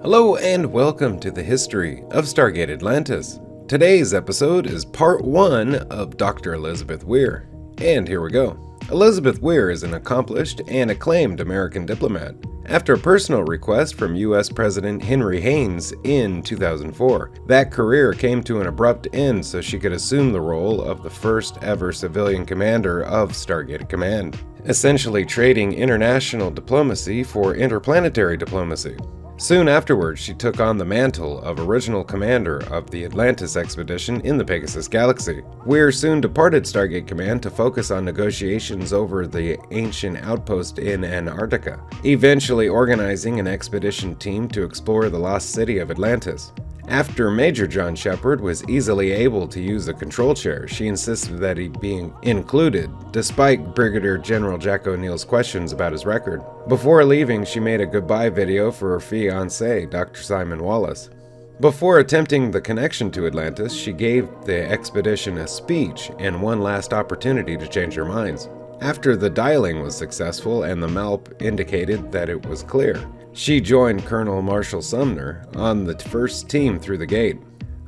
Hello and welcome to the history of Stargate Atlantis. Today's episode is part 1 of Dr. Elizabeth Weir. And here we go. Elizabeth Weir is an accomplished and acclaimed American diplomat. After a personal request from U.S. President Henry Haynes in 2004, that career came to an abrupt end so she could assume the role of the first ever civilian commander of Stargate Command, essentially trading international diplomacy for interplanetary diplomacy. Soon afterwards, she took on the mantle of original commander of the Atlantis expedition in the Pegasus Galaxy. Weir soon departed Stargate Command to focus on negotiations over the ancient outpost in Antarctica, eventually organizing an expedition team to explore the lost city of Atlantis. After Major John Shepard was easily able to use the control chair, she insisted that he be included, despite Brigadier General Jack O'Neill's questions about his record. Before leaving, she made a goodbye video for her fiancé, Dr. Simon Wallace. Before attempting the connection to Atlantis, she gave the expedition a speech and one last opportunity to change their minds. After the dialing was successful and the MALP indicated that it was clear, she joined Colonel Marshall Sumner on the first team through the gate.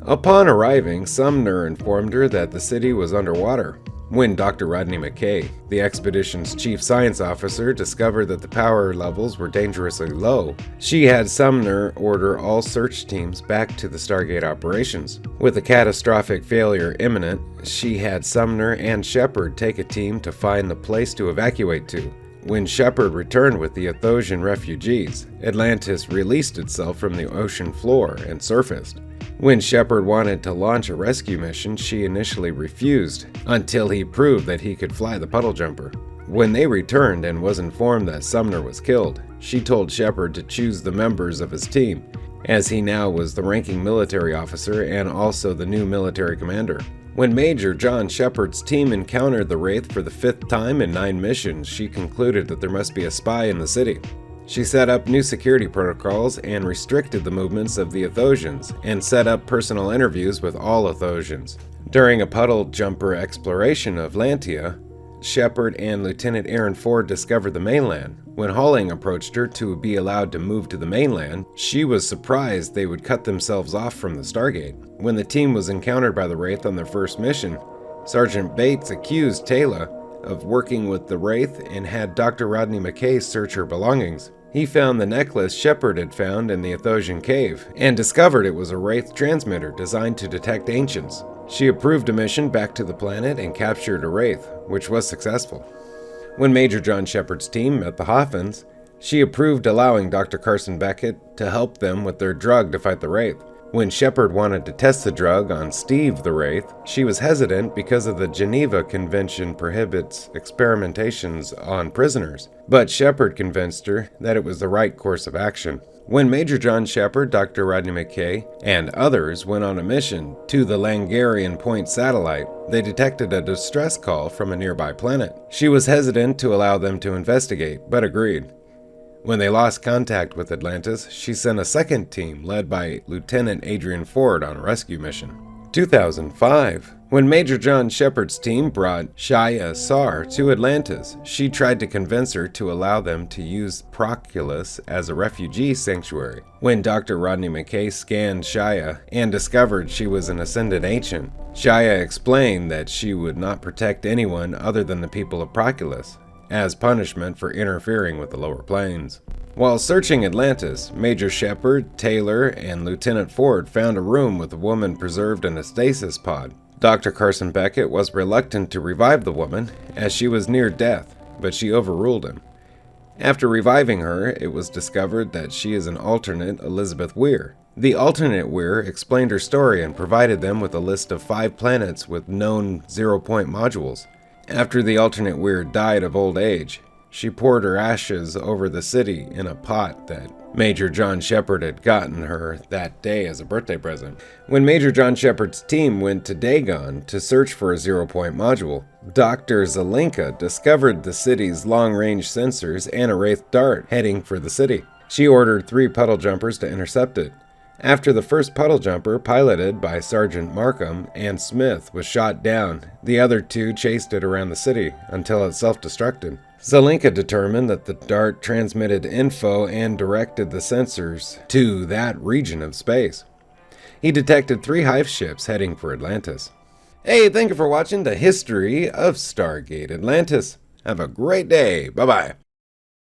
Upon arriving, Sumner informed her that the city was underwater. When Dr. Rodney McKay, the expedition's chief science officer, discovered that the power levels were dangerously low, she had Sumner order all search teams back to the Stargate operations. With a catastrophic failure imminent, she had Sumner and Shepard take a team to find the place to evacuate to. When Shepard returned with the Athosian refugees, Atlantis released itself from the ocean floor and surfaced. When Shepard wanted to launch a rescue mission, she initially refused, until he proved that he could fly the puddle jumper. When they returned and was informed that Sumner was killed, she told Shepard to choose the members of his team, as he now was the ranking military officer and also the new military commander. When Major John Shepard's team encountered the Wraith for the 5th time in 9 missions, she concluded that there must be a spy in the city. She set up new security protocols and restricted the movements of the Athosians, and set up personal interviews with all Athosians. During a puddle jumper exploration of Lantia, Shepard and Lieutenant Aaron Ford discovered the mainland. When Halling approached her to be allowed to move to the mainland, she was surprised they would cut themselves off from the Stargate. When the team was encountered by the Wraith on their first mission, Sergeant Bates accused Taylor of working with the Wraith and had Dr. Rodney McKay search her belongings. He found the necklace Shepard had found in the Athosian cave, and discovered it was a Wraith transmitter designed to detect ancients. She approved a mission back to the planet and captured a Wraith, which was successful. When Major John Shepard's team met the Hoffmans, she approved allowing Dr. Carson Beckett to help them with their drug to fight the Wraith. When Shepard wanted to test the drug on Steve the Wraith, she was hesitant because of the Geneva Convention prohibits experimentations on prisoners, but Shepard convinced her that it was the right course of action. When Major John Shepard, Dr. Rodney McKay, and others went on a mission to the Langarian Point satellite, they detected a distress call from a nearby planet. She was hesitant to allow them to investigate, but agreed. When they lost contact with Atlantis, she sent a second team led by Lieutenant Adrian Ford on a rescue mission. 2005. When Major John Shepard's team brought Shaya Sar to Atlantis, she tried to convince her to allow them to use Proculus as a refugee sanctuary. When Dr. Rodney McKay scanned Shaya and discovered she was an ascended ancient, Shaya explained that she would not protect anyone other than the people of Proculus, as punishment for interfering with the lower planes. While searching Atlantis, Major Shepard, Taylor, and Lieutenant Ford found a room with a woman preserved in a stasis pod. Dr. Carson Beckett was reluctant to revive the woman, as she was near death, but she overruled him. After reviving her, it was discovered that she is an alternate Elizabeth Weir. The alternate Weir explained her story and provided them with a list of 5 planets with known zero-point modules. After the alternate Weir died of old age, she poured her ashes over the city in a pot that Major John Shepard had gotten her that day as a birthday present. When Major John Shepard's team went to Dagon to search for a zero-point module, Dr. Zelenka discovered the city's long-range sensors and a Wraith dart heading for the city. She ordered 3 puddle jumpers to intercept it. After the first puddle jumper, piloted by Sergeant Markham and Smith, was shot down, the other 2 chased it around the city until it self-destructed. Zelenka determined that the dart transmitted info and directed the sensors to that region of space. He detected 3 Hive ships heading for Atlantis. Hey, thank you for watching the history of Stargate Atlantis. Have a great day. Bye-bye.